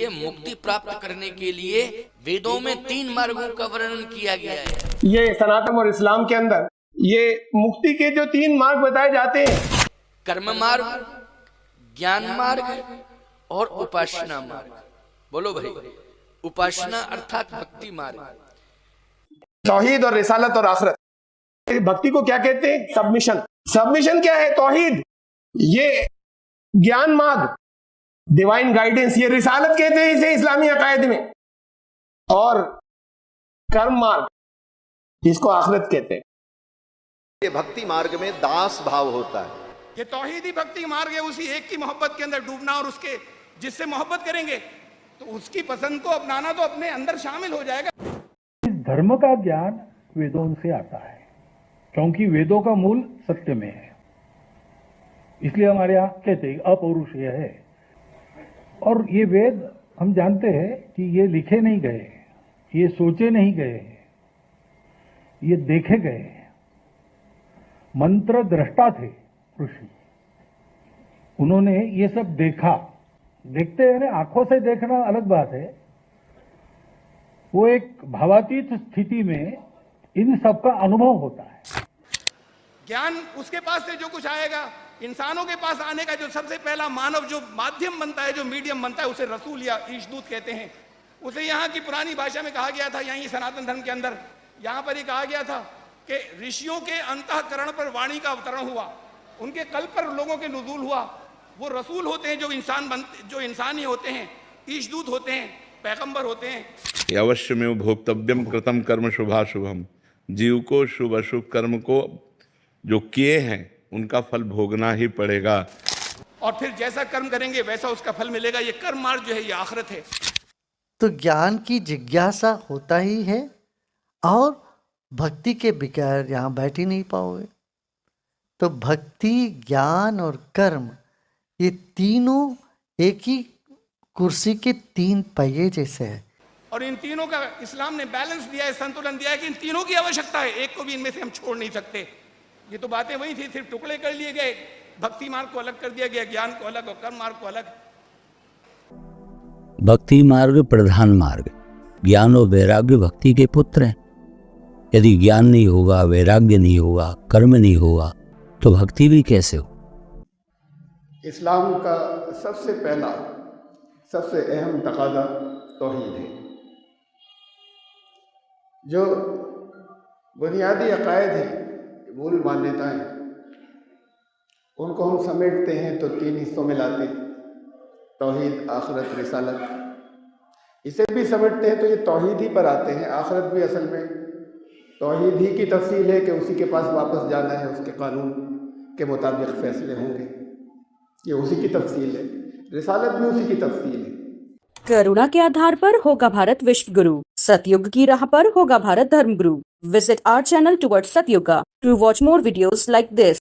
देखिए, मुक्ति प्राप्त करने के लिए वेदों में 3 मार्गों का वर्णन किया गया है। ये सनातन और इस्लाम के अंदर ये मुक्ति के जो 3 मार्ग बताए जाते हैं, कर्म मार्ग, ज्ञान मार्ग और उपासना मार्ग। बोलो भाई, उपासना अर्थात भक्ति मार्ग। तौहीद और रिसालत और आखिरत। भक्ति को क्या कहते हैं? सबमिशन। सबमिशन क्या है? तौहीद। ये ज्ञान मार्ग, डिवाइन गाइडेंस, ये रिसालत कहते हैं इसे इस्लामी अकायद में। और कर्म मार्ग, इसको आखिरत कहते हैं। ये भक्ति मार्ग में दास भाव होता है। ये तौहीदी भक्ति मार्ग है, उसी एक की मोहब्बत के अंदर डूबना, और उसके जिससे मोहब्बत करेंगे तो उसकी पसंद को अपनाना तो अपने अंदर शामिल हो जाएगा। इस धर्म का ज्ञान वेदों से आता है, क्योंकि वेदों का मूल सत्य में है। इसलिए हमारे यहाँ कहते हैं अपौरुषेय है। और ये वेद हम जानते हैं कि ये लिखे नहीं गए, ये सोचे नहीं गए, ये देखे गए। मंत्र दृष्टा थे ऋषि, उन्होंने ये सब देखा। देखते हैं ना, आंखों से देखना अलग बात है, वो एक भावातीत स्थिति में इन सब का अनुभव होता है। ज्ञान उसके पास से जो कुछ आएगा, इंसानों के पास आने का जो सबसे पहला मानव जो माध्यम बनता है, जो मीडियम बनता है, उसे रसूल या ईशदूत कहते हैं। उसे यहाँ की पुरानी भाषा में कहा गया था, यहीं सनातन धर्म के अंदर यहाँ पर ही कहा गया था कि ऋषियों के अंतःकरण पर वाणी का अवतरण हुआ, उनके कल्प पर लोगों के नुज़ूल हुआ। वो रसूल होते हैं जो इंसान ही होते हैं, ईशदूत होते हैं, पैगंबर होते हैं। अवश्य में भोक्तव्यम कृतम कर्म शुभाशुभम। जीव को शुभ अशुभ कर्म को जो किए हैं उनका फल भोगना ही पड़ेगा, और फिर जैसा कर्म करेंगे वैसा उसका फल मिलेगा। ये कर्म मार्ग जो है ये आखिरत है। तो ज्ञान की जिज्ञासा होता ही है, और भक्ति के बगैर यहाँ बैठ ही नहीं पाओगे। तो भक्ति, ज्ञान और कर्म, ये तीनों एक ही कुर्सी के 3 पहिए जैसे है। और इन तीनों का इस्लाम ने बैलेंस दिया है, संतुलन दिया है कि इन तीनों की आवश्यकता है, एक को भी इनमें से हम छोड़ नहीं सकते। ये तो बातें वही थी, सिर्फ टुकड़े कर लिए गए। भक्ति मार्ग को अलग कर दिया गया, ज्ञान को अलग और कर्म मार्ग को अलग। भक्ति मार्ग प्रधान मार्ग, ज्ञान और वैराग्य भक्ति के पुत्र हैं। यदि ज्ञान नहीं होगा, वैराग्य नहीं होगा, कर्म नहीं होगा, तो भक्ति भी कैसे हो? इस्लाम का सबसे पहला, सबसे अहम तकाजा तौहीद है। जो बुनियादी अकायद हैं, मूल मान्यताएं, उनको हम समेटते हैं तो 3 हिस्सों में लाते हैं, तौहीद, आखिरत, रिसालत। इसे भी समेटते हैं तो ये तौहीद ही पर आते हैं। आखिरत भी असल में तौहीद ही की तफसील है कि उसी के पास वापस जाना है, उसके कानून के मुताबिक फैसले होंगे, ये उसी की तफसील है। रिसालत भी उसी की तफसील है। करुणा के आधार पर होगा भारत विश्व गुरु, सतयुग की राह पर होगा भारत धर्म गुरु। Visit our channel towards Satyuga to watch more videos like this.